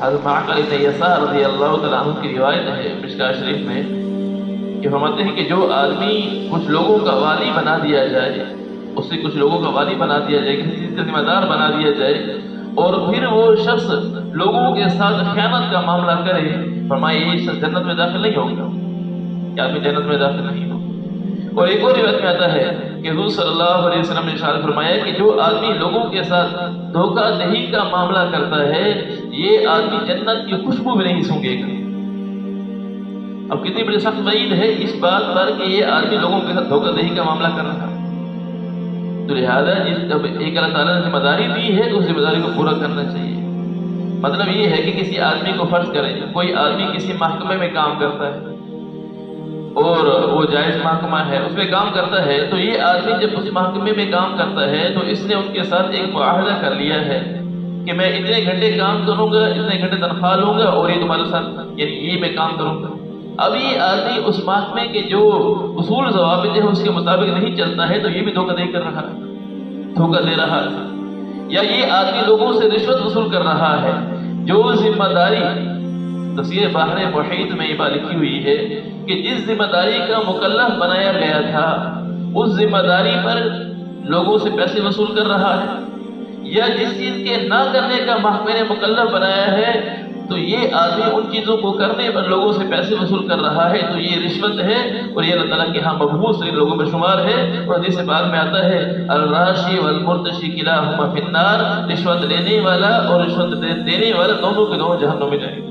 حضرت معقل بن یسار رضی اللہ تعالیٰ عنہ کی روایت ہے مشکاہ شریف میں کہ فرماتے ہیں کہ جو آدمی کچھ لوگوں کا والی بنا دیا جائے، اس سے کچھ لوگوں کا والی بنا دیا جائے، کسی چیز کا ذمہ دار بنا دیا جائے، اور پھر وہ شخص لوگوں کے ساتھ خیانت کا معاملہ کرے، فرمایا یہ شخص جنت میں داخل نہیں ہوگا، کہ آدمی جنت میں داخل نہیں ہوگا۔ اور ایک اور روایت میں آتا ہے کہ حضور صلی اللہ علیہ وسلم نے ارشاد فرمایا کہ جو آدمی لوگوں کے ساتھ دھوکہ دہی کا معاملہ کرتا ہے، یہ آدمی جنت کی خوشبو بھی نہیں سونگے گا۔ اب کتنی بڑی سخت وعید ہے اس بات پر کہ یہ آدمی لوگوں کے ساتھ دھوکہ دہی کا معاملہ کر رہا ہے۔ تو لہٰذا جب ایک اللہ تعالیٰ نے ذمہ داری دی ہے تو اس ذمہ داری کو پورا کرنا چاہیے۔ مطلب یہ ہے کہ کسی آدمی کو فرض کریں، کوئی آدمی کسی محکمے میں کام کرتا ہے اور وہ جائز محکمہ ہے، اس میں کام کرتا ہے، تو یہ آدمی جب اس محکمے میں کام کرتا ہے تو اس نے ان کے ساتھ ایک معاہدہ کر لیا ہے کہ میں اتنے گھنٹے کام کروں گا، اتنے گھنٹے تنخواہ لوں گا اور یہ تمہارے ساتھ یعنی یہ میں کام کروں گا۔ اب یہ آدمی اس محکمے کے جو اصول ضوابط ہیں اس کے مطابق نہیں چلتا ہے تو یہ بھی دھوکہ دہی کر رہا ہے، دھوکہ دے رہا ہے۔ یا یہ آدمی لوگوں سے رشوت وصول کر رہا ہے، جو ذمہ داری تفسیر بحر محیط میں یہ بات لکھی ہوئی ہے کہ جس ذمہ داری کا مکلف بنایا گیا تھا اس ذمہ داری پر لوگوں سے پیسے وصول کر رہا ہے، یا جس چیز کے نہ کرنے کا محکمے نے مکلف بنایا ہے تو یہ آدمی ان چیزوں کو کرنے پر لوگوں سے پیسے وصول کر رہا ہے، تو یہ رشوت ہے اور یہ اللہ تعالیٰ کے ہاں مبعوث لوگوں میں شمار ہے۔ اور حدیث پاک میں آتا ہے الراشی والمرتشی کلاہما فی النار، رشوت لینے والا اور رشوت دینے والا دونوں کے دونوں جہنم میں جائیں گے۔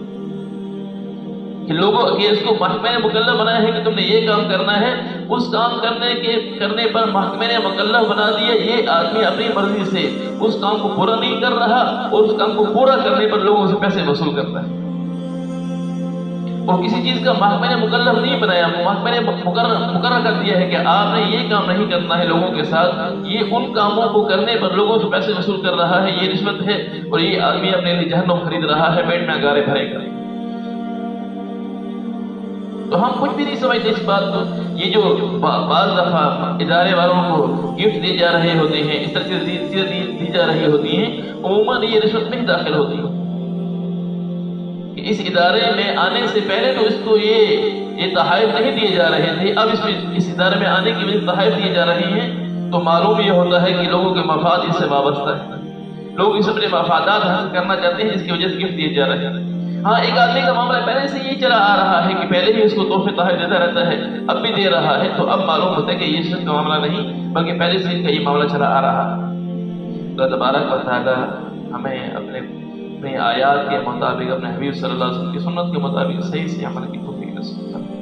کہ لوگوں کہ اس کو محکمے نے مکلف بنایا ہے کہ تم نے یہ کام کرنا ہے، اس کام کرنے پر محکمے نے مکلف بنا دیا، یہ آدمی اپنی مرضی سے اس کام کو پورا نہیں کر رہا اور اس کام کو پورا کرنے پر لوگوں سے پیسے وصول کرتا ہے۔ اور کسی چیز کا محکمے نے مکلف نہیں بنایا، محکمے نے مقرر کر دیا ہے کہ آپ نے یہ کام نہیں کرنا ہے لوگوں کے ساتھ، یہ ان کاموں کو کرنے پر لوگوں سے پیسے وصول کر رہا ہے، یہ رشوت ہے اور یہ آدمی اپنے لیے جہنم خرید رہا ہے، پیٹ میں انگارے بھرے گا۔ تو ہم کچھ بھی نہیں سمجھتے اس بات کو۔ یہ جو بعض دفعہ ادارے والوں کو گفٹ دی جا رہے ہوتے ہیں، اس طرح سے دی جا رہی ہوتی ہیں، عموماً یہ رشوت میں داخل ہوتی ہے کہ اس ادارے میں آنے سے پہلے تو اس کو یہ تحائف نہیں دیے جا رہے تھے، اب اس ادارے میں آنے کی وجہ سے تحائف دیے جا رہی ہیں، تو معلوم یہ ہوتا ہے کہ لوگوں کے مفاد اس سے وابستہ ہے، لوگ اس اپنے مفادات حاصل کرنا چاہتے ہیں، جس کی وجہ سے گفٹ دیے جا رہے ہیں۔ ہاں ایک آدمی کا معاملہ پہلے سے یہ چلا آ رہا ہے کہ پہلے ہی اس کو تحفے تحائف دیتا رہتا ہے، اب بھی دے رہا ہے، تو اب معلوم ہوتا ہے کہ یہ شخص کا معاملہ نہیں بلکہ پہلے سے ان کا یہ معاملہ چلا آ رہا ہے۔ اللہ تبارک و تعالی ہمیں اپنے آیات کے مطابق، اپنے حبیب صلی اللہ علیہ وسلم کی سنت کے مطابق صحیح سے عمل کی توفیق نصیب فرمائے۔